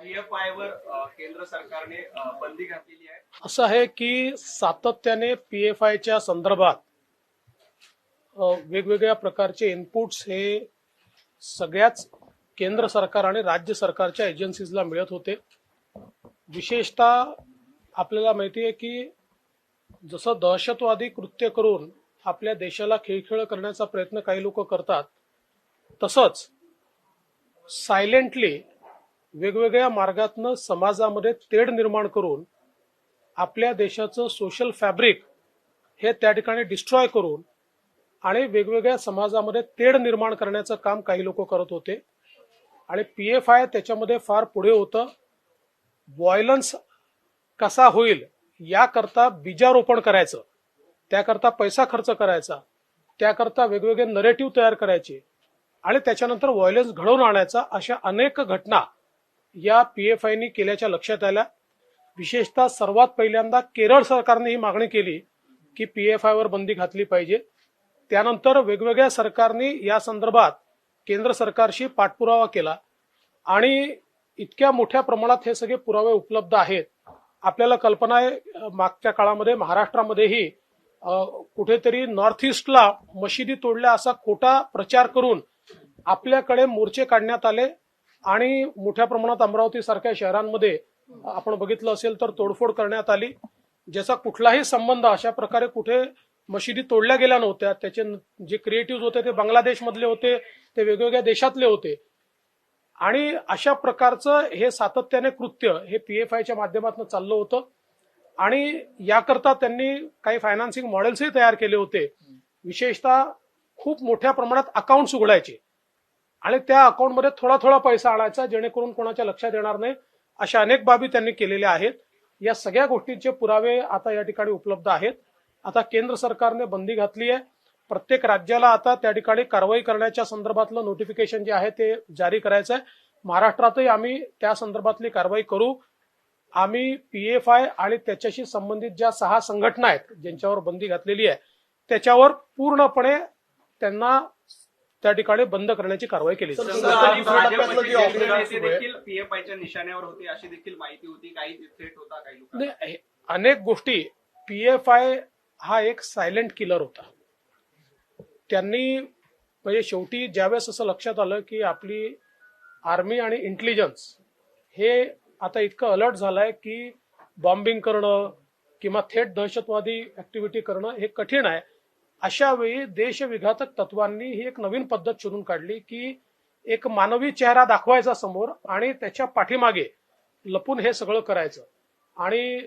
PFI वर केंद्र सरकारने बंदी घातलेली आहे। असं आहे की सातत्याने PFIच्या संदर्भात वेगवेगळ्या प्रकारचे इनपुट्स हे सगळ्याच केंद्र सरकार आणि राज्य सरकारच्या एजन्सीजला मिळत होते। विशेषतः आपल्याला माहिती आहे की जसं दहशतवादी कृत्य करून आपल्या देशाला खिळखिळ करण्याचा प्रयत्न काही लोक करतात, तसंच सायलेंटली वेगवेगळ्या मार्गातनं समाजामध्ये तेढ निर्माण करून आपल्या देशाचं सोशल फॅब्रिक हे त्या ठिकाणी डिस्ट्रॉय करून आणि वेगवेगळ्या समाजामध्ये तेढ निर्माण करण्याचं काम काही लोक करत होते। आणि PFI त्याच्यामध्ये फार पुढे होतं। व्हायलन्स कसा होईल याकरता बीजारोपण करायचं, त्याकरता पैसा खर्च करायचा, त्याकरता वेगवेगळे नरेटिव्ह तयार करायचे आणि त्याच्यानंतर व्हायलन्स घडवून आणायचा, अशा अनेक घटना या PFIनी केल्याच्या लक्षात आल्या। विशेषतः सर्वात पहिल्यांदा केरळ सरकारने ही मागणी केली की PFI वर बंदी घातली पाहिजे। त्यानंतर वेगवेगळ्या सरकारनी या संदर्भात केंद्र सरकारशी पाठपुरावा केला आणि इतक्या मोठ्या प्रमाणात हे सगळे पुरावे उपलब्ध आहेत। आपल्याला कल्पना आहे मागच्या काळामध्ये महाराष्ट्रामध्येही कुठेतरी नॉर्थ ईस्टला मशिदी तोडल्या असा खोटा प्रचार करून आपल्याकडे मोर्चे काढण्यात आले आणि मोठ्या प्रमाणात अमरावती सारख्या शहरांमध्ये आपण बघितलं असेल तर तोडफोड करण्यात आली, ज्याचा कुठलाही संबंध अशा प्रकारे कुठे मशिदी तोडल्या गेल्या नव्हत्या। त्याचे जे क्रिएटिव्ह होते ते बांगलादेश मधले होते, ते वेगवेगळ्या देशातले होते आणि अशा प्रकारचं हे सातत्याने कृत्य हे PFIच्या माध्यमातून चाललं होतं आणि याकरता त्यांनी काही फायनान्सिंग मॉडेल्सही तयार केले होते। विशेषतः खूप मोठ्या प्रमाणात अकाउंट्स उघडायचे आणि त्या अकाउंटमध्ये थोडा थोडा पैसा आणायचा जेणेकरून कोणाच्या लक्षात येणार नाही, अशा अनेक बाबी त्यांनी केलेल्या आहेत। या सगळ्या गोष्टींचे पुरावे आता या ठिकाणी उपलब्ध आहेत। आता केंद्र सरकारने बंदी घातली आहे। प्रत्येक राज्याला आता त्या ठिकाणी कारवाई करण्याच्या संदर्भातलं नोटिफिकेशन जे आहे ते जारी करायचं आहे। महाराष्ट्रातही आम्ही त्या संदर्भातली कारवाई करू। आम्ही PFI आणि त्याच्याशी संबंधित ज्या 6 संघटना आहेत ज्यांच्यावर बंदी घातलेली आहे त्याच्यावर पूर्णपणे त्यांना त्या ठिकाणी बंद करण्याची कारवाई केली जाईल। देखील PFIच्या निशाण्यावर होते अशी देखील माहिती होती, काही थ्रेट होता काही लोकांना। अनेक गोष्टी PFI हा एक सायलेंट किलर होता। त्यांनी म्हणजे शेवटी ज्यावेळेस असं लक्षात आलं की आपली आर्मी आणि इंटेलिजन्स हे आता इतकं अलर्ट झालंय की बॉम्बिंग करणं किंवा थेट दहशतवादी ऍक्टिव्हिटी करणं हे कठीण आहे, अशा वेळी देशविघातक तत्वांनी ही एक नवीन पद्धत शोधून काढली की एक मानवी चेहरा दाखवायचा समोर आणि त्याच्या पाठीमागे लपून हे सगळं करायचं। आणि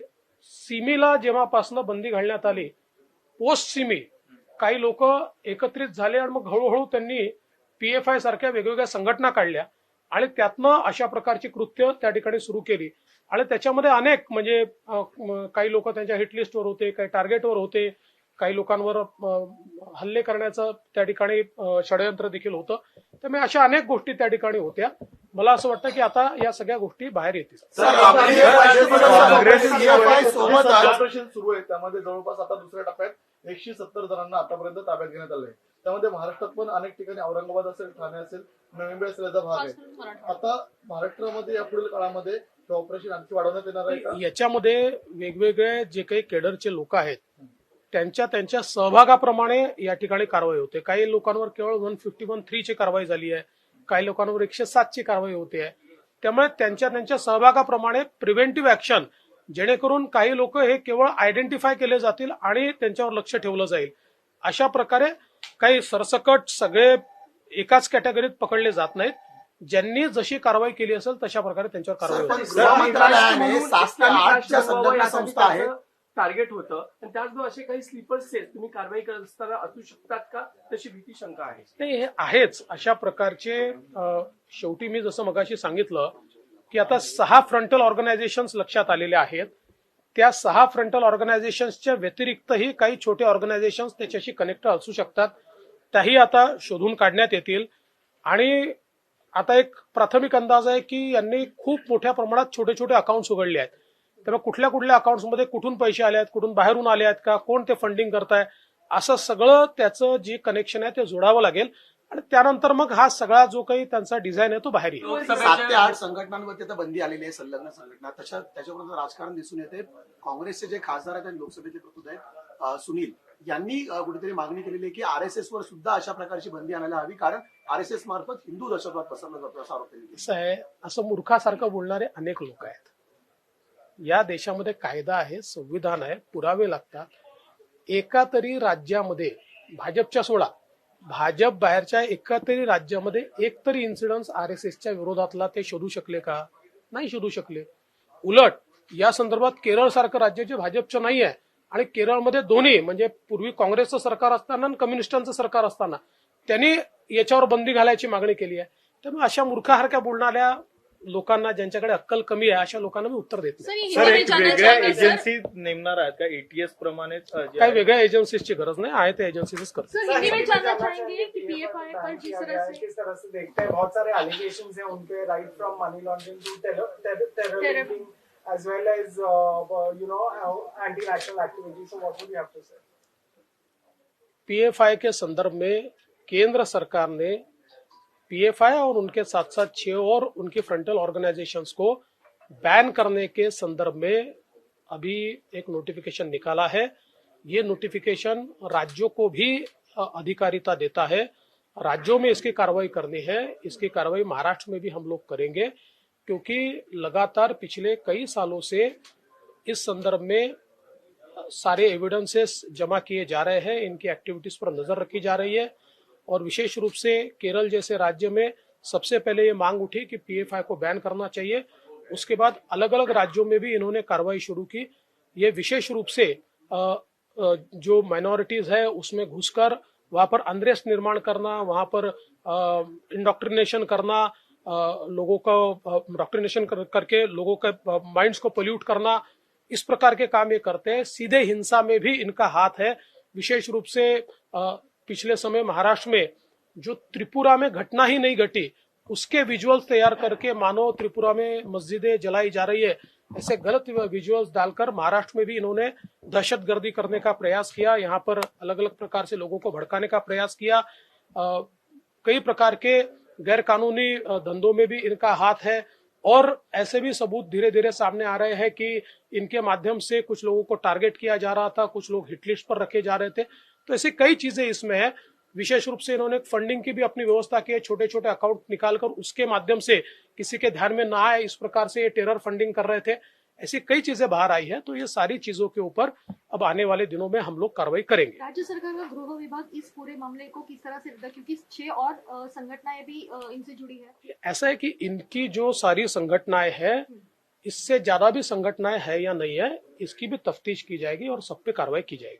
सिमीला जेव्हापासून बंदी घालण्यात आली, पोस्ट सिमी काही लोक एकत्रित झाले आणि मग हळूहळू त्यांनी PFI सारख्या वेगवेगळ्या संघटना काढल्या आणि त्यातनं अशा प्रकारची कृत्य त्या ठिकाणी सुरू केली आणि त्याच्यामध्ये अनेक म्हणजे काही लोक त्यांच्या हिटलिस्टवर होते, काही टार्गेटवर होते, काही लोकांवर हल्ले करण्याचं त्या ठिकाणी षडयंत्र देखील होतं। त्यामुळे अशा अनेक गोष्टी त्या ठिकाणी होत्या। मला असं वाटतं की आता या सगळ्या गोष्टी बाहेर येतील। ऑपरेशन सुरू आहे, त्यामध्ये जवळपास आता दुसऱ्या टप्प्यात 170 जणांना आतापर्यंत ताब्यात घेण्यात आलंय। त्यामध्ये महाराष्ट्रात पण अनेक ठिकाणी औरंगाबाद असेल, ठाणे असेल, नवी मुंबई असेल याचा भाग आहे। आता महाराष्ट्रामध्ये या पुढील काळामध्ये ऑपरेशन आणखी वाढवण्यात येणार आहे का? याच्यामध्ये वेगवेगळे जे काही केडरचे लोक आहेत त्यांच्या सहभागाप्रमाणे या ठिकाणी कारवाई होते। काही लोकांवर केवळ 151(3) ची कारवाई झाली आहे, काही लोकांवर 107 ची कारवाई होते आहे। त्यामुळे त्यांच्या सहभागाप्रमाणे प्रिव्हेंटिव्ह ऍक्शन, जेणेकरून काही लोक हे केवळ आयडेंटिफाय केले जातील आणि त्यांच्यावर लक्ष ठेवलं जाईल, अशा प्रकारे काही सरसकट सगळे एकाच कॅटेगरीत पकडले जात नाहीत। ज्यांनी जशी कारवाई केली असेल तशा प्रकारे त्यांच्यावर कारवाई होईल। टार्गेट होतं आणि त्याचबरोबर असे काही स्लीपर सेल तुम्ही कारवाई करत असताना असू शकतात का, तशी भीती शंका आहे? नाही, हे आहेच अशा प्रकारचे। शेवटी मी जसं मगाशी सांगितलं की आता 6 फ्रंटल ऑर्गनायझेशन्स लक्षात आलेले आहेत। त्या 6 फ्रंटल ऑर्गनायझेशन्सच्या व्यतिरिक्तही काही छोटे ऑर्गनायझेशन्स त्याच्याशी कनेक्ट असू शकतात, त्याही आता शोधून काढण्यात येतील। आणि आता एक प्राथमिक अंदाज आहे की यांनी खूप मोठ्या प्रमाणात छोटे छोटे अकाउंट्स उघडले आहेत। त्यामुळे कुठल्या अकाउंट्समध्ये कुठून पैसे आले आहेत, कुठून बाहेरून आले आहेत का, कोण ते फंडिंग करताय, असं सगळं त्याचं जे कनेक्शन आहे ते जोडावं लागेल आणि त्यानंतर मग हा सगळा जो काही त्यांचा डिझाईन आहे तो बाहेर येईल. 7 ते 8 संघटनांवरती आता बंदी आलेली आहे, संलग्न संघटना. त्याच्याबरोबर राजकारण दिसून येते. काँग्रेसचे जे खासदार आहेत आणि लोकसभेचे प्रतुद आहेत सुनील यांनी कुठेतरी मागणी केलेली आहे की आरएसएस वर सुद्धा अशा प्रकारची बंदी आणायला हवी, कारण आरएसएस मार्फत हिंदू दहशतवाद पसरला जातो असा आरोप त्यांनी केला. असं आहे, असं मूर्खासारखं बोलणारे अनेक लोक आहेत. या देशामध्ये कायदा आहे, संविधान आहे, पुरावे लागतात. एका तरी राज्यामध्ये भाजपच्या सोडा, भाजप बाहेरच्या एका तरी राज्यामध्ये एक तरी इन्सिडन्स आरएसएसच्या विरोधातला ते शोधू शकले का? नाही शोधू शकले. उलट या संदर्भात केरळ सारखं राज्य जे भाजपचं नाही आहे आणि केरळमध्ये दोन्ही म्हणजे पूर्वी काँग्रेसचं सरकार असताना आणि कम्युनिस्टांचं सरकार असताना त्यांनी याच्यावर बंदी घालायची मागणी केली आहे. त्यामुळे अशा मूर्खासारख्या बोलणाऱ्या लोकांना, ज्यांच्याकडे अक्कल कमी आहे, अशा लोकांना मी उत्तर देत नाही. सर, एक वेगळ्या एजन्सी नेमणार आहेत का एटीएस प्रमाणेच? काही वेगळ्या एजन्सीजची गरज नाही आहे, त्या एजन्सीच करतात. सर, हिंदी में जानना चाहेंगे कि पीएफआई पर जिस तरह से देखते हैं, बहुत सारे एलिगेशंस हैं उनपे, right from money laundering to terrorism as well as anti-national activity. So what would you have to say? PFI के संदर्भ में केंद्र सरकार ने पीएफआई और उनके साथ साथ 6 और उनकी फ्रंटल ऑर्गेनाइजेशंस को बैन करने के संदर्भ में अभी एक नोटिफिकेशन निकाला है. ये नोटिफिकेशन राज्यों को भी अधिकारिता देता है. राज्यों में इसकी कार्रवाई करनी है. इसकी कार्रवाई महाराष्ट्र में भी हम लोग करेंगे, क्योंकि लगातार पिछले कई सालों से इस संदर्भ में सारे एविडेंसेस जमा किए जा रहे हैं. इनकी एक्टिविटीज पर नजर रखी जा रही है और विशेष रूप से केरल जैसे राज्य में सबसे पहले ये मांग उठी कि पीएफआई को बैन करना चाहिए. उसके बाद अलग अलग राज्यों में भी इन्होंने कार्रवाई शुरू की. ये विशेष रूप से जो माइनॉरिटीज है उसमें घुसकर वहां पर अनरेस्ट निर्माण करना, वहां पर इंडोक्ट्रिनेशन करना, लोगों का इंडोक्ट्रिनेशन करके लोगों के माइंड्स को पोल्यूट करना, इस प्रकार के काम ये करते हैं. सीधे हिंसा में भी इनका हाथ है. विशेष रूप से पिछले समय महाराष्ट्र में जो त्रिपुरा में घटना ही नहीं घटी, उसके विजुअल्स तैयार करके मानो त्रिपुरा में मस्जिदें जलाई जा रही है, ऐसे गलत विजुअल्स डालकर महाराष्ट्र में भी इन्होंने दहशतगर्दी करने का प्रयास किया. यहाँ पर अलग अलग प्रकार से लोगों को भड़काने का प्रयास किया. कई प्रकार के गैर कानूनी धंधों में भी इनका हाथ है. और ऐसे भी सबूत धीरे धीरे सामने आ रहे हैं कि इनके माध्यम से कुछ लोगों को टारगेट किया जा रहा था, कुछ लोग हिट लिस्ट पर रखे जा रहे थे. तो ऐसी कई चीजें इसमें है. विशेष रूप से इन्होंने फंडिंग की भी अपनी व्यवस्था की है. छोटे छोटे अकाउंट निकालकर उसके माध्यम से किसी के ध्यान में ना आए इस प्रकार से ये टेरर फंडिंग कर रहे थे. ऐसी कई चीजें बाहर आई है. तो ये सारी चीजों के ऊपर अब आने वाले दिनों में हम लोग कार्रवाई करेंगे. राज्य सरकार का गृह विभाग इस पूरे मामले को किस तरह से, क्योंकि 6 और संगठनाएं भी इनसे जुड़ी है. ऐसा है कि इनकी जो सारी संगठनाएं हैं, इससे ज्यादा भी संगठनाएं है या नहीं है, इसकी भी तफ्तीश की जाएगी और सब पे कार्रवाई की जाएगी.